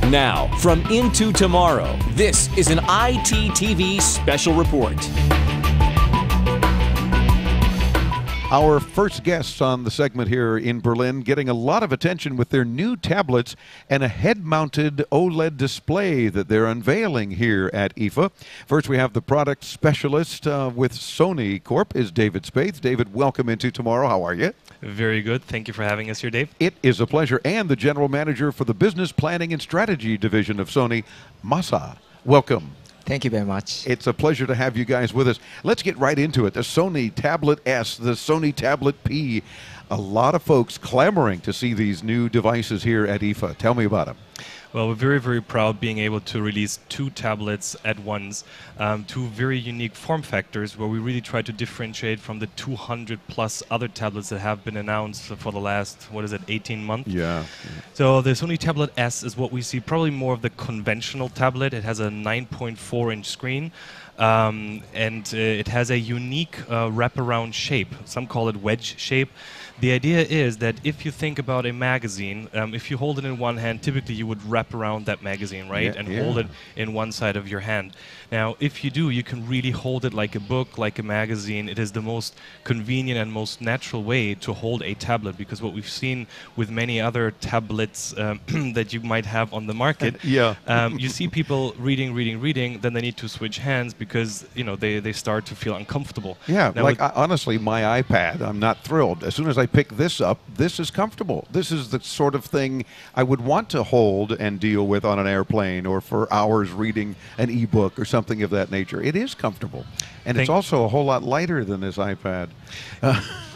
Now, from Into Tomorrow, this is an ITTV special report. Our first guests on the segment here in Berlin getting a lot of attention with their new tablets and a head-mounted OLED display that they're unveiling here at IFA. First, we have the product specialist with Sony Corp. is David Spaeth. David, welcome Into Tomorrow. How are you? Very good. Thank you for having us here, Dave. It is a pleasure. And the general manager for the business planning and strategy division of Sony, Masa. Welcome. Thank you very much. It's a pleasure to have you guys with us. Let's get right into it. The Sony Tablet S, the Sony Tablet P. A lot of folks clamoring to see these new devices here at IFA. Tell me about them. Well, we're very, very proud being able to release two tablets at once, two very unique form factors where we really try to differentiate from the 200 plus other tablets that have been announced for the last, 18 months? Yeah. So the Sony Tablet S is what we see probably more of the conventional tablet. It has a 9.4-inch screen. And it has a unique wraparound shape. Some call it wedge shape. The idea is that if you think about a magazine, if you hold it in one hand, typically you would wrap around that magazine, right? Yeah, and hold it in one side of your hand. Now, if you do, you can really hold it like a book, like a magazine. It is the most convenient and most natural way to hold a tablet, because what we've seen with many other tablets that you might have on the market, you see people reading, then they need to switch hands because they start to feel uncomfortable. Yeah, now like honestly, my iPad, I'm not thrilled. As soon as I pick this up, this is comfortable. This is the sort of thing I would want to hold and deal with on an airplane or for hours reading an ebook or something of that nature. It is comfortable. And it's also a whole lot lighter than this iPad.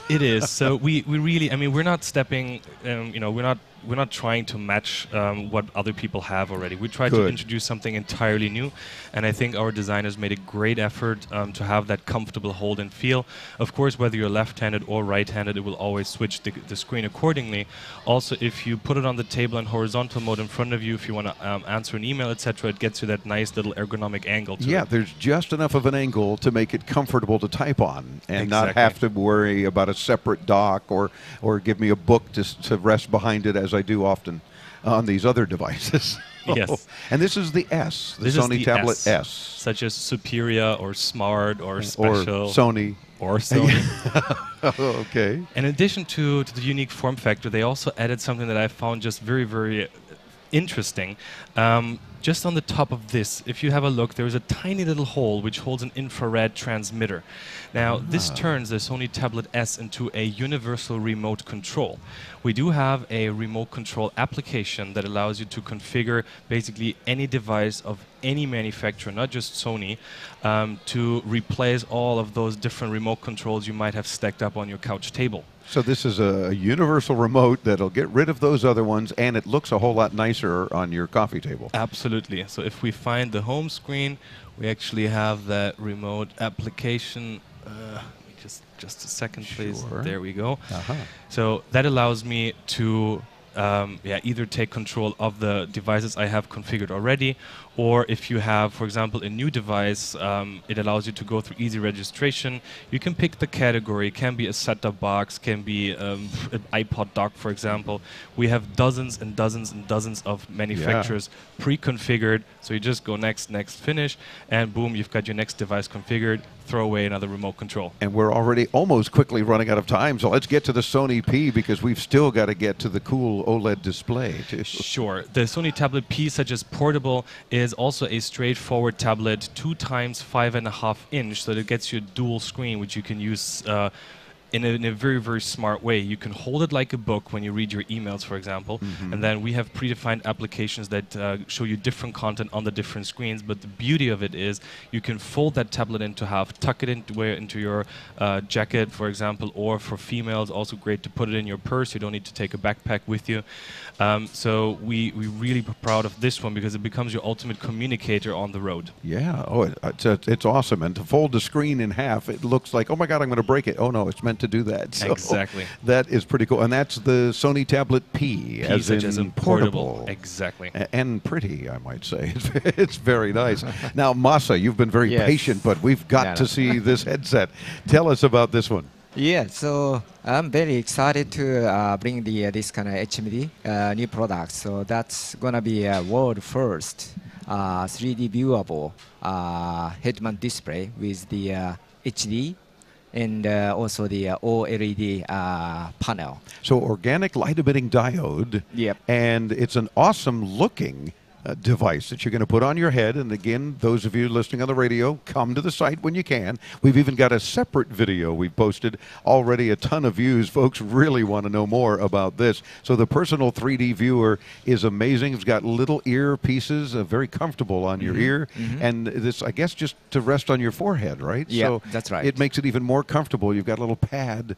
It is. So we really, we're not stepping, we're not trying to match what other people have already. We try to introduce something entirely new, and I think our designers made a great effort to have that comfortable hold and feel. Of course, whether you're left-handed or right-handed, it will always switch the screen accordingly. Also, if you put it on the table in horizontal mode in front of you, if you want to answer an email, etc., it gets you that nice little ergonomic angle to it. There's just enough of an angle to make it comfortable to type on and not have to worry about a separate dock or give me a book to rest behind it as I do often on these other devices. Yes. And this is the S, the Sony Tablet S. Such as Superior or Smart or Special. Or Sony. Or Sony. Okay. In addition to the unique form factor, they also added something that I found just very, very interesting. Just on the top of this, if you have a look, there is a tiny little hole which holds an infrared transmitter. Now, this turns the Sony Tablet S into a universal remote control. We do have a remote control application that allows you to configure basically any device of any manufacturer, not just Sony, to replace all of those different remote controls you might have stacked up on your couch table. So this is a universal remote that'll get rid of those other ones, and it looks a whole lot nicer on your coffee table. Absolutely. So if we find the home screen, we actually have that remote application. Just a second, please. Sure. There we go. So that allows me to either take control of the devices I have configured already, or if you have, for example, a new device, it allows you to go through easy registration. You can pick the category. It can be a set-top box, can be an iPod dock, for example. We have dozens and dozens and dozens of manufacturers pre-configured. So you just go next, finish, and boom, you've got your next device configured. Throw away another remote control. And we're already almost quickly running out of time, so let's get to the Sony P because we've still got to get to the cool OLED display too. Sure. The Sony Tablet P, such as portable, is also a straightforward tablet, 2 times 5.5 inch, so that gets you a dual screen, which you can use in a very, very smart way. You can hold it like a book when you read your emails, for example, and then we have predefined applications that show you different content on the different screens, but the beauty of it is you can fold that tablet into half, tuck it into your jacket, for example, or for females, also great to put it in your purse. You don't need to take a backpack with you. So we're really proud of this one because it becomes your ultimate communicator on the road. Yeah, it's awesome. And to fold the screen in half, it looks like, oh my God, I'm going to break it. Oh no, it's meant to do that. So exactly. That is pretty cool. And that's the Sony Tablet P, as in portable. Exactly. And pretty, I might say. It's very nice. Now, Masa, you've been very patient, but we've got to see this headset. Tell us about this one. Yeah, so I'm very excited to bring this kind of HMD new product. So that's gonna be a world first 3D viewable head-mount display with the HD and also the OLED panel. So organic light-emitting diode. Yep. And it's an awesome-looking device that you're going to put on your head. And again, those of you listening on the radio, come to the site when you can. We've even got a separate video we've posted, already a ton of views. Folks really want to know more about this. So the personal 3D viewer is amazing. It's got little ear pieces, very comfortable on your ear. And this, I guess, just to rest on your forehead, right? Yeah, so that's right. It makes it even more comfortable. You've got a little pad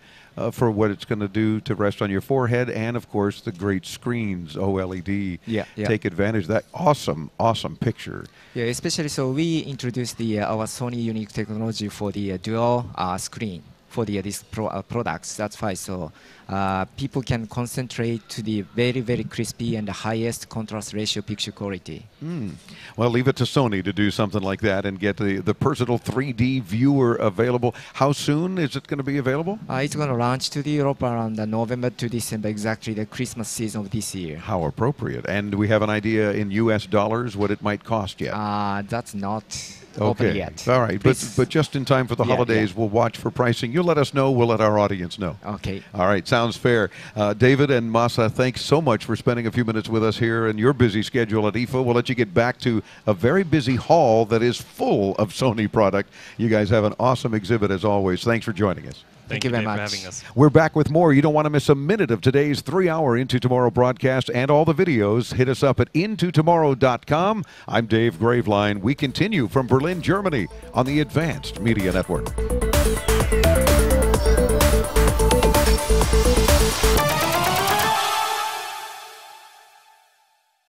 for what it's going to do to rest on your forehead, and of course the great screens, OLED. Yeah. Take advantage of that. Awesome picture. Yeah, especially so we introduced our Sony unique technology for the dual screen for these products. That's why so people can concentrate to the very crispy and the highest contrast ratio picture quality. Well, leave it to Sony to do something like that and get the personal 3D viewer available. How soon is it going to be available? It's going to launch to the Europe around November to December, exactly the Christmas season of this year. How appropriate. And do we have an idea in US dollars what it might cost yet? That's not open yet. All right, but just in time for the holidays, we'll watch for pricing. You'll let us know. We'll let our audience know. Okay. All right, sounds fair. David and Masa, thanks so much for spending a few minutes with us here in your busy schedule at IFA. We'll let you get back to a very busy hall that is full of Sony product. You guys have an awesome exhibit as always. Thanks for joining us. Thank you very much for having us. We're back with more. You don't want to miss a minute of today's 3-hour Into Tomorrow broadcast and all the videos. Hit us up at intotomorrow.com. I'm Dave Graveline. We continue from Berlin, Germany on the Advanced Media Network.